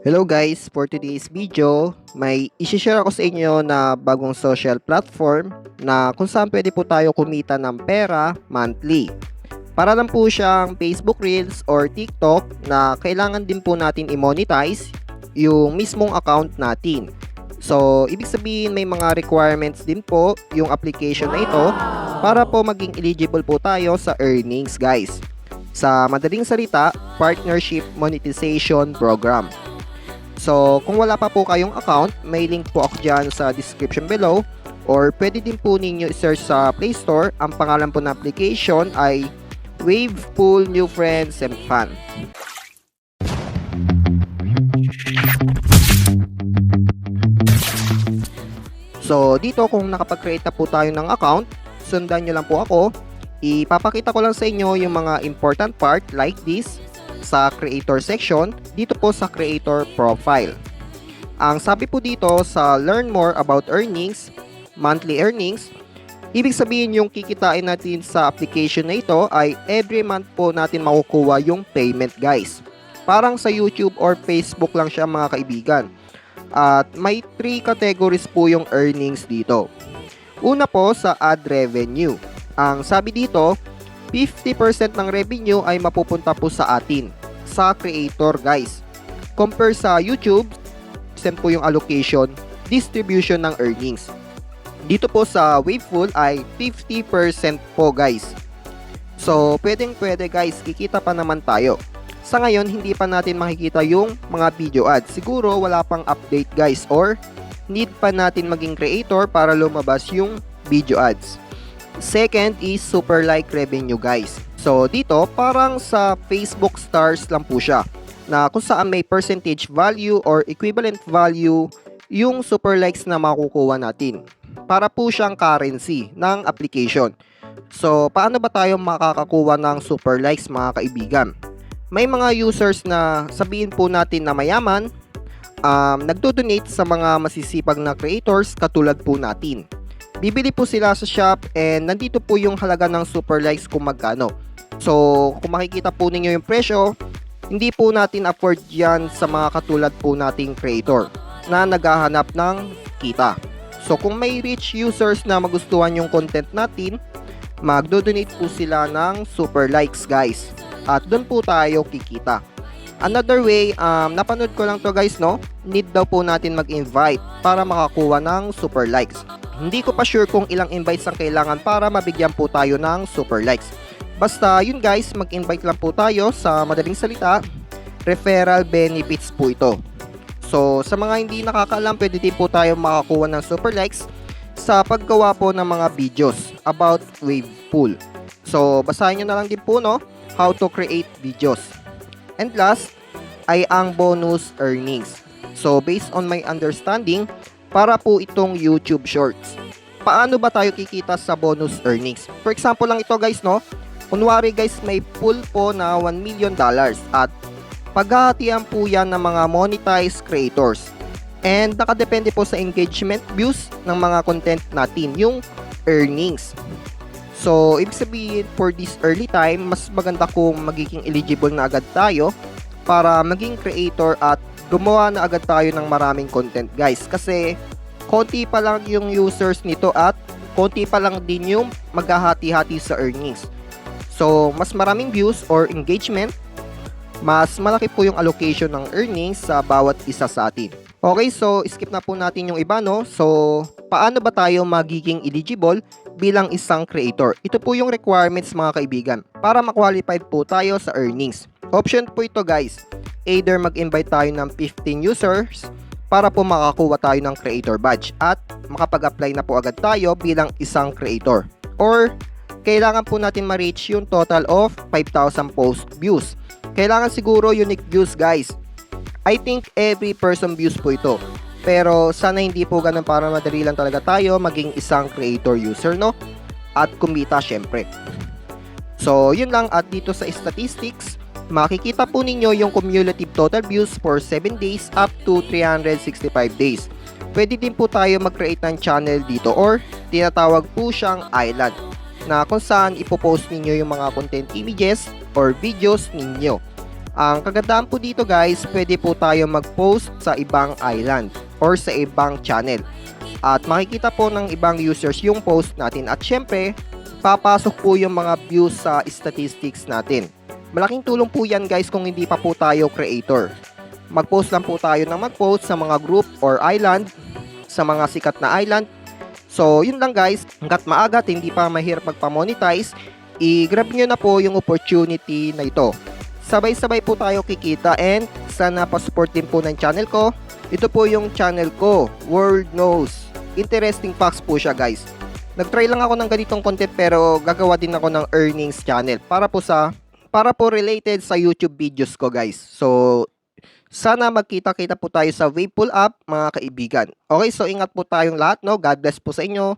Hello guys, for today's video, may isi-share ako sa inyo na bagong social platform na kung saan pwede po tayo kumita ng pera monthly. Para lang po siyang Facebook Reels or TikTok na kailangan din po natin i-monetize yung mismong account natin. So, ibig sabihin may mga requirements din po yung application na ito para po maging eligible po tayo sa earnings guys. Sa madaling salita, Partnership Monetization Program. So, kung wala pa po kayong account, may link po ako dyan sa description below or pwede din po ninyo i-search sa Play Store. Ang pangalan po ng application ay Wave Pool New Friends and Fun. So, dito kung nakapag-create na po tayo ng account, sundan nyo lang po ako. Ipapakita ko lang sa inyo yung mga important part like this sa creator section, dito po sa creator profile. Ang sabi po dito sa learn more about earnings, monthly earnings, ibig sabihin yung kikitain natin sa application na ito ay every month po natin makukuha yung payment guys. Parang sa YouTube or Facebook lang siya mga kaibigan. At may 3 categories po yung earnings dito. Una po sa ad revenue. Ang sabi dito, 50% ng revenue ay mapupunta po sa atin, sa creator guys. Compare sa YouTube, percent po yung allocation, distribution ng earnings. Dito po sa Wavepool ay 50% po guys. So, pwede guys, kikita pa naman tayo. Sa ngayon, hindi pa natin makikita yung mga video ads. Siguro wala pang update guys or need pa natin maging creator para lumabas yung video ads. Second is super like revenue guys. So dito parang sa Facebook stars lang po siya na kung saan may percentage value or equivalent value yung super likes na makukuha natin. Para po siyang currency ng application. So paano ba tayo makakakuha ng super likes mga kaibigan? May mga users na sabihin po natin na mayaman, nagdo-donate sa mga masisipag na creators katulad po natin. Bibili po sila sa shop and nandito po yung halaga ng super likes kung magkano. So, kung makikita po ninyo yung presyo, hindi po natin afford yan sa mga katulad po nating creator na naghahanap ng kita. So, kung may rich users na magustuhan yung content natin, magdo-donate po sila ng super likes guys. At doon po tayo kikita. Another way, napanood ko lang to guys no, need daw po natin mag-invite para makakuha ng super likes. Hindi ko pa sure kung ilang invites ang kailangan para mabigyan po tayo ng super likes. Basta yun guys, mag-invite lang po tayo. Sa madaling salita, referral benefits po ito. So sa mga hindi nakakaalam, pwede din po tayo makakuha ng super likes sa paggawa po ng mga videos about Wavepool. So basahin nyo na lang din po no, how to create videos. And last ay ang bonus earnings. So based on my understanding, para po itong YouTube Shorts. Paano ba tayo kikita sa bonus earnings? For example lang ito guys no. Kunwari guys may pool po na $1 million at paghahatian po yan ng mga monetized creators. And nakadepende po sa engagement views ng mga content natin, yung earnings. So, ibig sabihin for this early time, mas maganda kung magiging eligible na agad tayo para maging creator at gumawa na agad tayo ng maraming content guys. Kasi konti pa lang yung users nito at konti pa lang din yung maghahati-hati sa earnings. So, mas maraming views or engagement, mas malaki po yung allocation ng earnings sa bawat isa sa atin. Okay, so skip na po natin yung iba no. So, paano ba tayo magiging eligible bilang isang creator? Ito po yung requirements mga kaibigan para ma-qualified po tayo sa earnings. Option po ito guys. Either mag-invite tayo ng 15 users para po makakuha tayo ng creator badge at makapag-apply na po agad tayo bilang isang creator. Or, kailangan po natin ma-reach yung total of 5,000 post views. Kailangan siguro unique views guys. I think every person views po ito. Pero sana hindi po ganun para madali lang talaga tayo maging isang creator user no? At kumita syempre. So, yun lang at dito sa statistics, makikita po ninyo yung cumulative total views for 7 days up to 365 days. Pwede din po tayo mag-create ng channel dito or tinatawag po siyang island na kung saan ipopost ninyo yung mga content images or videos ninyo. Ang kagandahan po dito guys, pwede po tayo mag-post sa ibang island or sa ibang channel. At makikita po ng ibang users yung post natin. At syempre, papasok po yung mga views sa statistics natin. Malaking tulong po yan guys kung hindi pa po tayo creator. Mag-post lang po tayo ng mag-post sa mga group or island, sa mga sikat na island. So yun lang guys, hanggat maaga at hindi pa mahirap magpa-monetize, i-grab nyo na po yung opportunity na ito. Sabay-sabay po tayo kikita and sana pa-support din po ng channel ko. Ito po yung channel ko, World Knows. Interesting facts po siya guys. Nag-try lang ako ng ganitong content pero gagawa din ako ng earnings channel para po related sa YouTube videos ko guys. So sana magkita-kita po tayo sa Waveful app mga kaibigan. Okay, so ingat po tayong lahat no. God bless po sa inyo.